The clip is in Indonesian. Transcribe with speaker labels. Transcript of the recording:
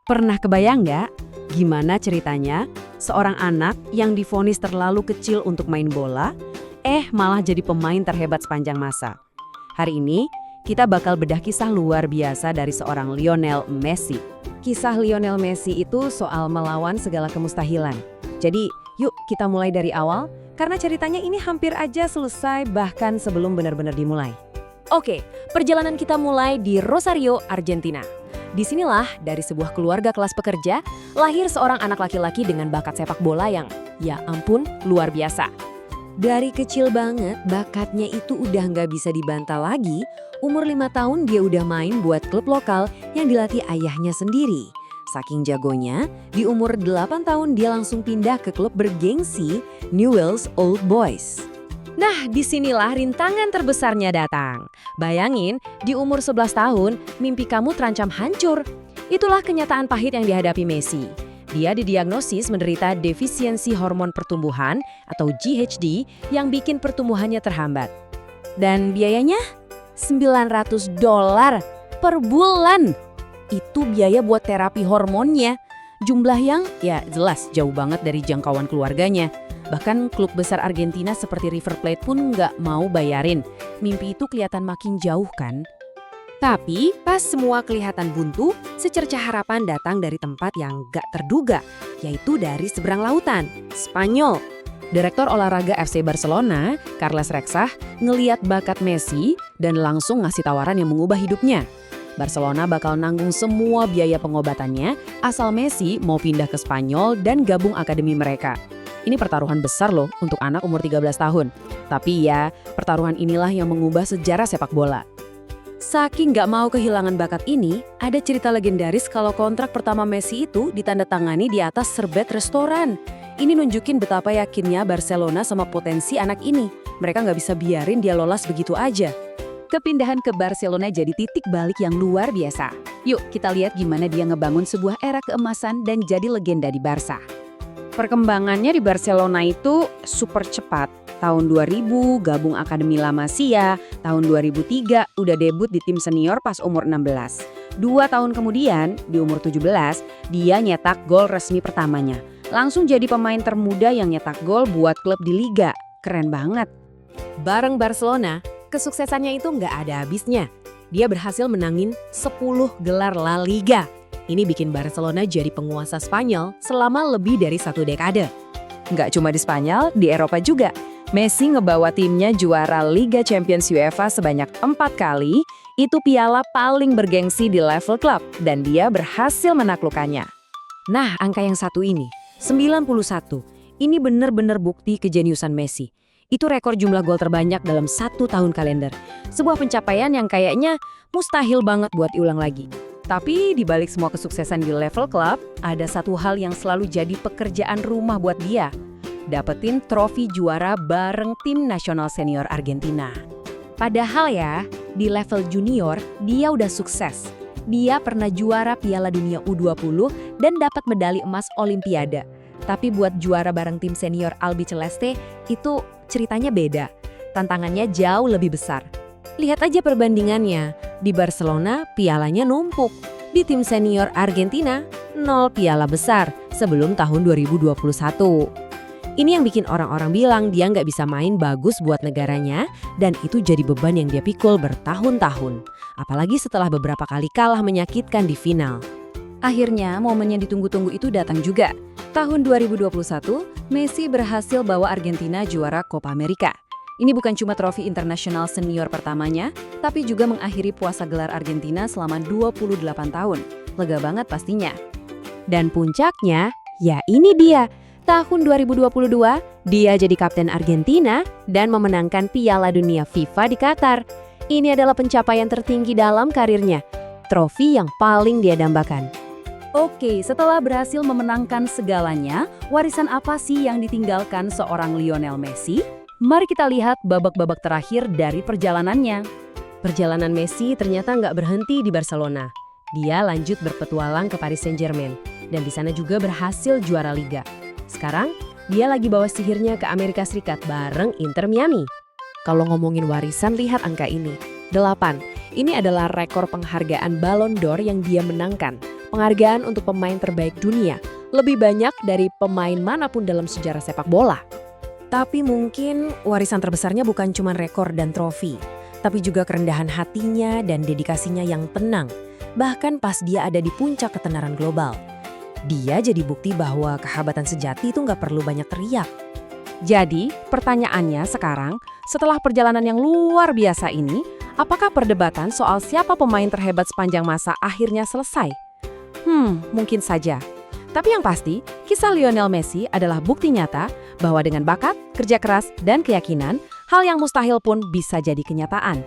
Speaker 1: Pernah kebayang nggak gimana ceritanya seorang anak yang divonis terlalu kecil untuk main bola, malah jadi pemain terhebat sepanjang masa? Hari ini kita bakal bedah kisah luar biasa dari seorang Lionel Messi. Kisah Lionel Messi itu soal melawan segala kemustahilan. Jadi yuk kita mulai dari awal, karena ceritanya ini hampir aja selesai bahkan sebelum benar-benar dimulai.
Speaker 2: Oke, perjalanan kita mulai di Rosario, Argentina. Disinilah dari sebuah keluarga kelas pekerja, lahir seorang anak laki-laki dengan bakat sepak bola yang, ya ampun, luar biasa.
Speaker 1: Dari kecil banget, bakatnya itu udah nggak bisa dibantah lagi. Umur 5 tahun dia udah main buat klub lokal yang dilatih ayahnya sendiri. Saking jagonya, di umur 8 tahun dia langsung pindah ke klub bergengsi Newell's Old Boys.
Speaker 2: Nah, disinilah rintangan terbesarnya datang. Bayangin, di umur 11 tahun, mimpi kamu terancam hancur. Itulah kenyataan pahit yang dihadapi Messi. Dia didiagnosis menderita defisiensi hormon pertumbuhan atau GHD yang bikin pertumbuhannya terhambat.
Speaker 1: Dan biayanya $900 per bulan. Itu biaya buat terapi hormonnya. Jumlah yang ya jelas jauh banget dari jangkauan keluarganya. Bahkan klub besar Argentina seperti River Plate pun nggak mau bayarin. Mimpi itu kelihatan makin jauh kan? Tapi pas semua kelihatan buntu, secercah harapan datang dari tempat yang nggak terduga, yaitu dari seberang lautan, Spanyol. Direktur olahraga FC Barcelona, Carles Rexach, ngeliat bakat Messi dan langsung ngasih tawaran yang mengubah hidupnya. Barcelona bakal nanggung semua biaya pengobatannya asal Messi mau pindah ke Spanyol dan gabung akademi mereka. Ini pertaruhan besar loh untuk anak umur 13 tahun. Tapi ya, pertaruhan inilah yang mengubah sejarah sepak bola. Saking nggak mau kehilangan bakat ini, ada cerita legendaris kalau kontrak pertama Messi itu ditandatangani di atas serbet restoran. Ini nunjukin betapa yakinnya Barcelona sama potensi anak ini. Mereka nggak bisa biarin dia lolos begitu aja. Kepindahan ke Barcelona jadi titik balik yang luar biasa. Yuk kita lihat gimana dia ngebangun sebuah era keemasan dan jadi legenda di Barca. Perkembangannya di Barcelona itu super cepat. Tahun 2000 gabung Akademi La Masia, tahun 2003 udah debut di tim senior pas umur 16. 2 tahun kemudian, di umur 17, dia nyetak gol resmi pertamanya. Langsung jadi pemain termuda yang nyetak gol buat klub di Liga. Keren banget. Bareng Barcelona, kesuksesannya itu nggak ada habisnya. Dia berhasil menangin 10 gelar La Liga. Ini bikin Barcelona jadi penguasa Spanyol selama lebih dari 1 dekade. Nggak cuma di Spanyol, di Eropa juga. Messi ngebawa timnya juara Liga Champions UEFA sebanyak 4 kali, itu piala paling bergengsi di level klub, dan dia berhasil menaklukkannya. Nah, angka yang satu ini, 91, ini benar-benar bukti kejeniusan Messi. Itu rekor jumlah gol terbanyak dalam 1 tahun kalender. Sebuah pencapaian yang kayaknya mustahil banget buat diulang lagi. Tapi di balik semua kesuksesan di level klub, ada satu hal yang selalu jadi pekerjaan rumah buat dia. Dapetin trofi juara bareng tim nasional senior Argentina. Padahal ya, di level junior, dia udah sukses. Dia pernah juara Piala Dunia U20 dan dapat medali emas Olimpiade. Tapi buat juara bareng tim senior Albiceleste, itu ceritanya beda. Tantangannya jauh lebih besar. Lihat aja perbandingannya. Di Barcelona, pialanya numpuk. Di tim senior Argentina, 0 piala besar sebelum tahun 2021. Ini yang bikin orang-orang bilang dia nggak bisa main bagus buat negaranya, dan itu jadi beban yang dia pikul bertahun-tahun. Apalagi setelah beberapa kali kalah menyakitkan di final. Akhirnya, momen yang ditunggu-tunggu itu datang juga. Tahun 2021, Messi berhasil bawa Argentina juara Copa America. Ini bukan cuma trofi internasional senior pertamanya, tapi juga mengakhiri puasa gelar Argentina selama 28 tahun. Lega banget pastinya. Dan puncaknya, ya ini dia. Tahun 2022, dia jadi kapten Argentina dan memenangkan Piala Dunia FIFA di Qatar. Ini adalah pencapaian tertinggi dalam karirnya. Trofi yang paling dia dambakan. Oke, setelah berhasil memenangkan segalanya, warisan apa sih yang ditinggalkan seorang Lionel Messi? Mari kita lihat babak-babak terakhir dari perjalanannya. Perjalanan Messi ternyata nggak berhenti di Barcelona. Dia lanjut berpetualang ke Paris Saint-Germain dan di sana juga berhasil juara Liga. Sekarang, dia lagi bawa sihirnya ke Amerika Serikat bareng Inter Miami. Kalau ngomongin warisan, lihat angka ini. 8. Ini adalah rekor penghargaan Ballon d'Or yang dia menangkan.
Speaker 2: penghargaan untuk pemain terbaik dunia, lebih banyak dari pemain manapun dalam sejarah sepak bola. Tapi mungkin warisan terbesarnya bukan cuma rekor dan trofi, tapi juga kerendahan hatinya dan dedikasinya yang tenang, bahkan pas dia ada di puncak ketenaran global. Dia jadi bukti bahwa kehabatan sejati itu nggak perlu banyak teriak. Jadi, pertanyaannya sekarang, setelah perjalanan yang luar biasa ini, apakah perdebatan soal siapa pemain terhebat sepanjang masa akhirnya selesai? Mungkin saja. Tapi yang pasti, kisah Lionel Messi adalah bukti nyata bahwa dengan bakat, kerja keras, dan keyakinan, hal yang mustahil pun bisa jadi kenyataan.